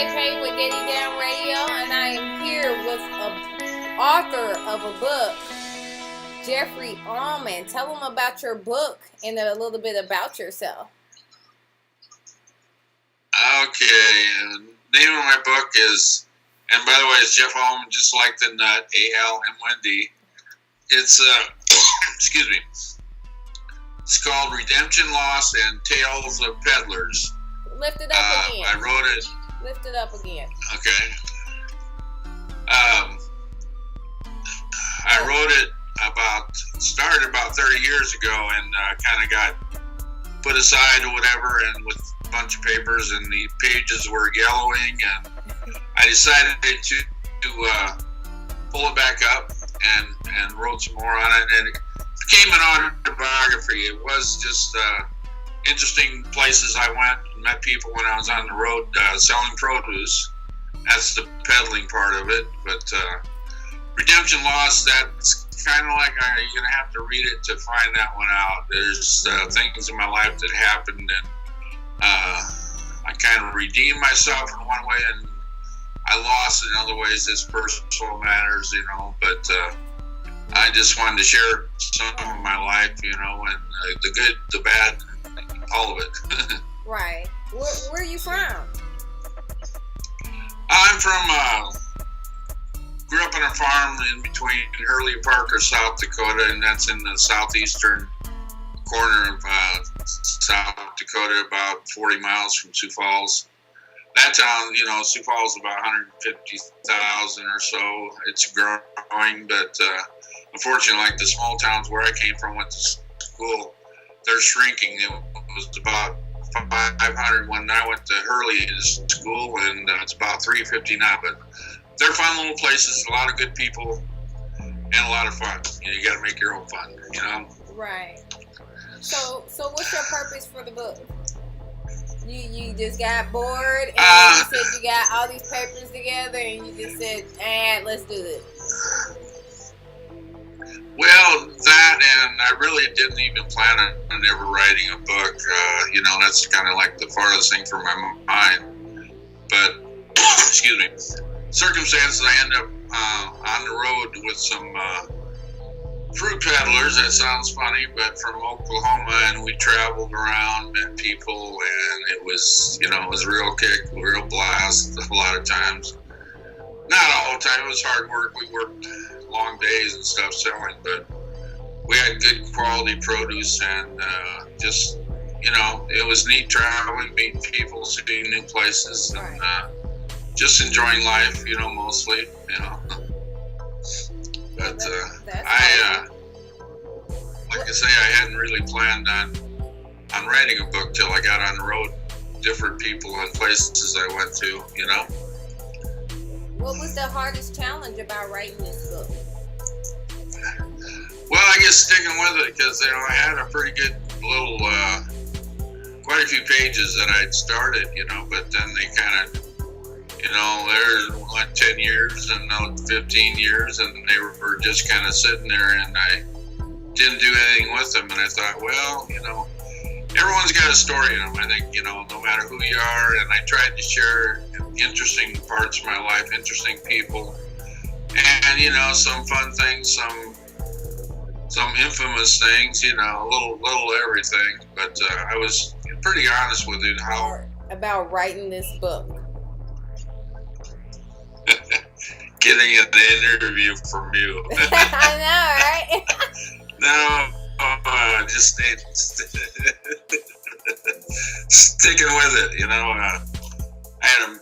Pay with GettyDownRadio, and I am here with an author of a book, Jeffrey Almond. Tell them about your book and a little bit about yourself. Okay, name of my book is, and by the way, it's Jeff Almond, just like the nut, A-L-M-O-N-D. It's, excuse me, it's called Redemption, Loss, and Tales of Peddlers. Lift it up again. I wrote it. Lift it up again. Okay. I wrote it started about 30 years ago and kind of got put aside or whatever, and with a bunch of papers, and the pages were yellowing, and I decided to pull it back up and wrote some more on it, and it became an autobiography. It was just interesting places I went and met people when I was on the road selling produce. That's the peddling part of it. But Redemption, Loss, that's kind of like you're going to have to read it to find that one out. There's things in my life that happened, and I kind of redeemed myself in one way, and I lost in other ways. It's personal matters, but I just wanted to share some of my life, and the good, the bad, all of it. Right. Where are you from? I'm from, grew up on a farm in between Hurley and Parker, South Dakota, and that's in the southeastern corner of South Dakota, about 40 miles from Sioux Falls. That town, Sioux Falls is about 150,000 or so. It's growing, but unfortunately, like the small towns where I came from, went to school, they're shrinking. It was about 500 when I went to Hurley to school, and it's about 350 now. But they're fun little places, a lot of good people, and a lot of fun. You got to make your own fun, Right. So what's your purpose for the book? You just got bored, and you said you got all these papers together, and you just said, let's do this. Well, that, and I really didn't even plan on ever writing a book. That's kind of like the farthest thing from my mind. But, excuse me, circumstances, I end up on the road with some fruit peddlers. That sounds funny, but from Oklahoma, and we traveled around, met people, and it was, it was a real kick, a real blast a lot of times. Not all the time, it was hard work. We worked long days and stuff selling, but we had good quality produce, and just, it was neat traveling, meeting people, seeing new places, and just enjoying life, mostly, But like I say, I hadn't really planned on writing a book till I got on the road, different people and places I went to, What was the hardest challenge about writing this book? Well, I guess sticking with it, because I had a pretty good little, quite a few pages that I'd started, but then they kind of, there went 10 years and now 15 years, and they were just kind of sitting there, and I didn't do anything with them. And I thought, well, everyone's got a story in them. I think, no matter who you are, and I tried to share interesting parts of my life, interesting people, and, some fun things, some infamous things, a little everything. But I was pretty honest with it. About writing this book? Getting an interview from you. I know, right? No, just sticking with it. I had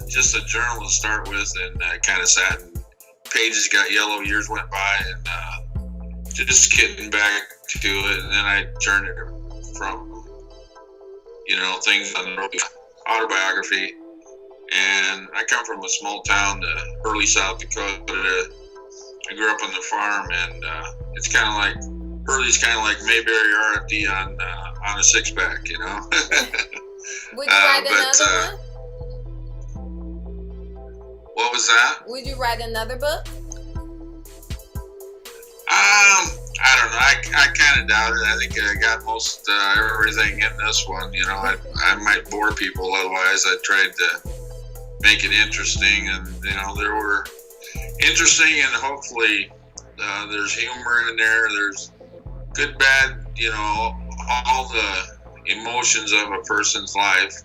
just a journal to start with, and kind of sat, and pages got yellow, years went by, and just getting back to it, and then I turned it from, things on the road, autobiography. And I come from a small town, Hurley, South Dakota. I grew up on the farm, and it's kind of like, Hurley's kind of like Mayberry RFD on a six-pack, Would you write another one? What was that? Would you write another book? I don't know. I kind of doubt it. I think I got most everything in this one. I might bore people. Otherwise, I tried to make it interesting. And there were interesting, and hopefully there's humor in there. There's good, bad, all the emotions of a person's life.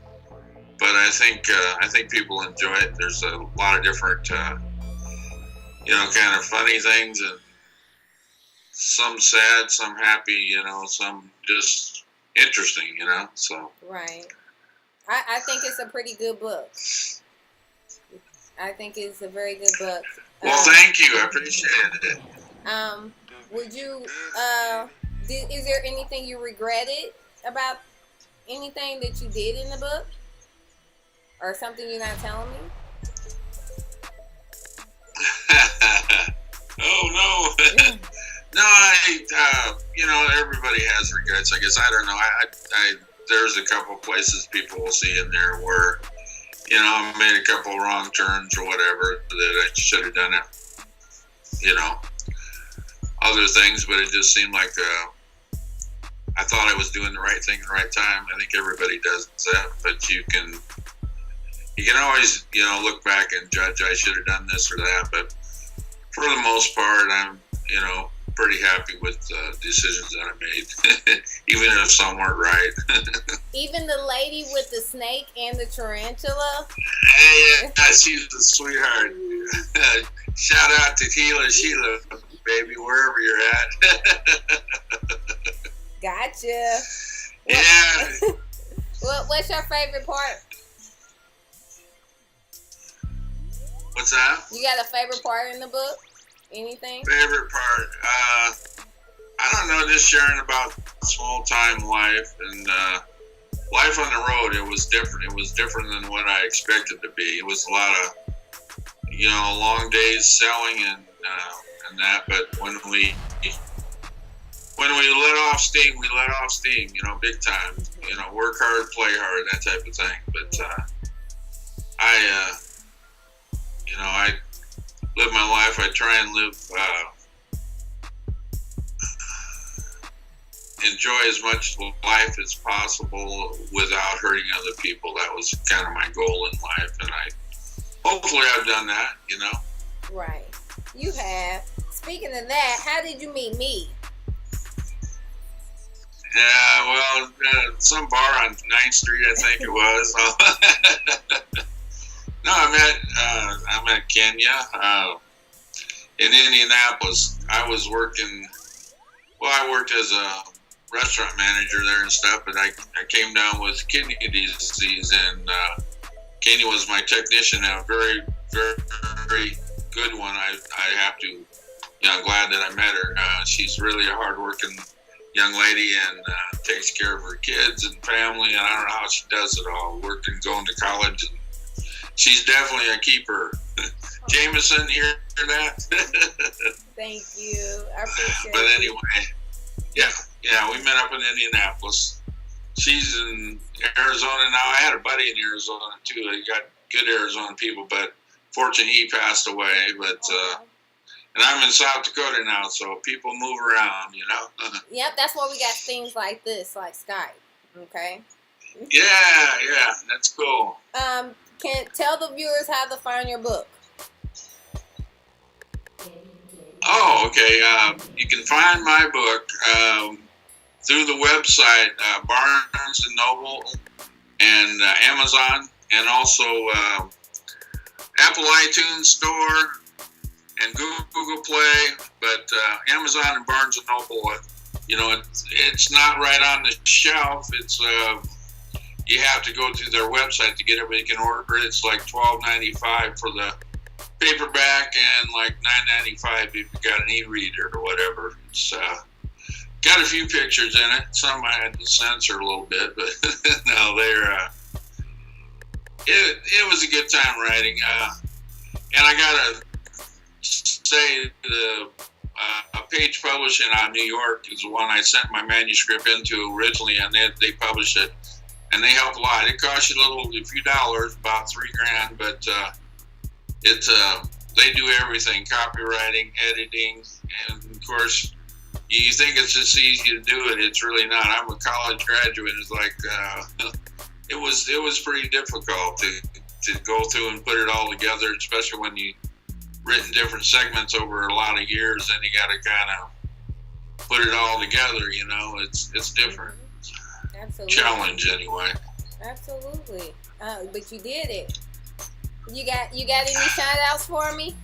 But I think people enjoy it. There's a lot of different kind of funny things, and some sad, some happy, some just interesting, so. Right. I think it's a pretty good book. I think it's a very good book. Well, thank you. I appreciate it. Would you, is there anything you regretted about anything that you did in the book? Or something you're not telling me? Oh, no. No, everybody has regrets, I guess. I don't know. There's a couple places people will see in there where, I made a couple wrong turns or whatever that I should have done it, other things, but it just seemed like I thought I was doing the right thing at the right time. I think everybody does that, but you can always, look back and judge, I should have done this or that, but for the most part, I'm, pretty happy with the decisions that I made, even if some weren't right. Even the lady with the snake and the tarantula? Hey, she's a sweetheart. Shout out to Sheila, baby, wherever you're at. Gotcha. Yeah. What's your favorite part? What's that? You got a favorite part in the book? Anything? Favorite part? I don't know, just sharing about small time life and life on the road. It was different. It was different than what I expected to be. It was a lot of, long days selling and that. But when we let off steam, we let off steam. Big time. Work hard, play hard, that type of thing. But I live my life. I try and enjoy as much life as possible without hurting other people. That was kind of my goal in life, and hopefully I've done that, Right. You have. Speaking of that, how did you meet me? Yeah, well, some bar on 9th Street, I think it was. No, I met Kenya in Indianapolis. I worked as a restaurant manager there and stuff, but I came down with kidney disease, and Kenya was my technician, a very, very, very good one. I have to, I'm glad that I met her. She's really a hard-working young lady and takes care of her kids and family, and I don't know how she does it all, working, going to college, and she's definitely a keeper. Jameson, hear that? Thank you. I appreciate it. But anyway, yeah, we met up in Indianapolis. She's in Arizona now. I had a buddy in Arizona, too. I got good Arizona people, but fortunately he passed away. But and I'm in South Dakota now, so people move around, Yep, that's why we got things like this, like Skype, okay? Yeah, that's cool. Can tell the viewers how to find your book. Oh, okay. You can find my book through the website Barnes & Noble and Amazon, and also Apple iTunes Store and Google Play. But Amazon and Barnes & Noble, it's not right on the shelf. It's you have to go to their website to get it, but you can order it. It's like $12.95 for the paperback and like $9.95 if you got an e-reader or whatever. It's got a few pictures in it. Some I had to censor a little bit, but no, it was a good time writing. And I gotta say, a Page Publishing out of New York is the one I sent my manuscript into originally, and they published it. And they help a lot. It costs you a few dollars, about $3,000, but they do everything: copywriting, editing, and of course, you think it's just easy to do it. It's really not. I'm a college graduate. It's like it was pretty difficult to to go through and put it all together, especially when you written different segments over a lot of years, and you got to kind of put it all together. You know, it's different. Absolutely. Challenge anyway. Absolutely. But you did it. You got any shout outs for me?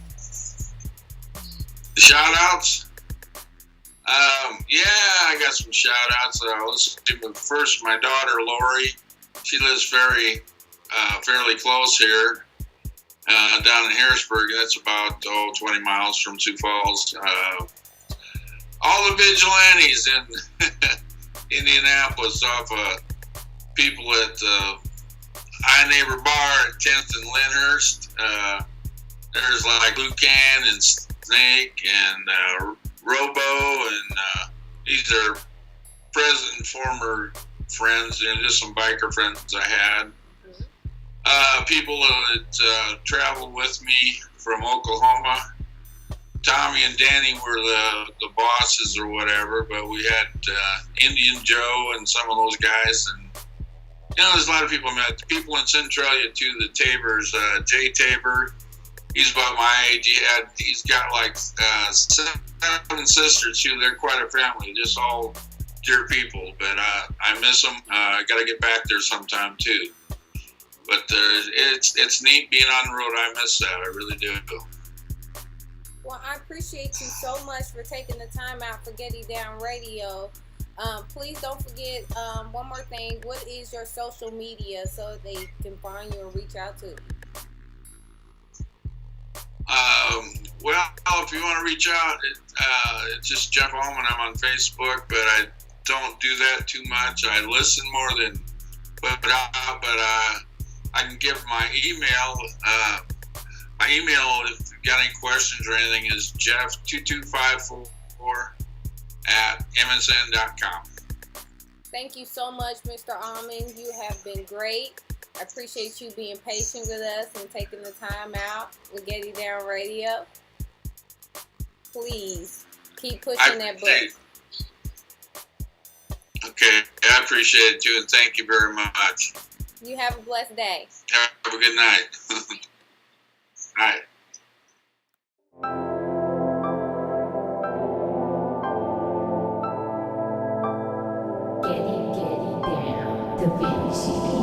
Shout outs? Yeah, I got some shout outs. Let's do first my daughter Lori. She lives fairly close here, down in Harrisburg. That's about 20 miles from Sioux Falls. All the vigilantes in Indianapolis, off people at I Neighbor Bar at 10th and Lyndhurst. There's like Lucan and Snake and Robo, and these are present and former friends, and just some biker friends I had. People that traveled with me from Oklahoma. Tommy and Danny were the bosses or whatever, but we had Indian Joe and some of those guys, and you know, there's a lot of people I met. People in Centralia too. The Tabors, Jay Tabor, he's about my age. He's got like 7 sisters too. They're quite a family, just all dear people. But I miss them. I got to get back there sometime too. But it's neat being on the road. I miss that. I really do. Well, I appreciate you so much for taking the time out for Getty Down Radio. Please don't forget one more thing. What is your social media so they can find you and reach out to you? Well, if you want to reach out, it's just Jeff Almond. I'm on Facebook, but I don't do that too much. I listen more than put out, but I can give my email. My email, if you got any questions or anything, is jeff2254 at msn.com. Thank you so much, Mr. Almond. You have been great. I appreciate you being patient with us and taking the time out with Getty Down Radio. Please keep pushing that book. Okay, I appreciate it too, and thank you very much. You have a blessed day. Have a good night. All right. Getty down, the Vinci.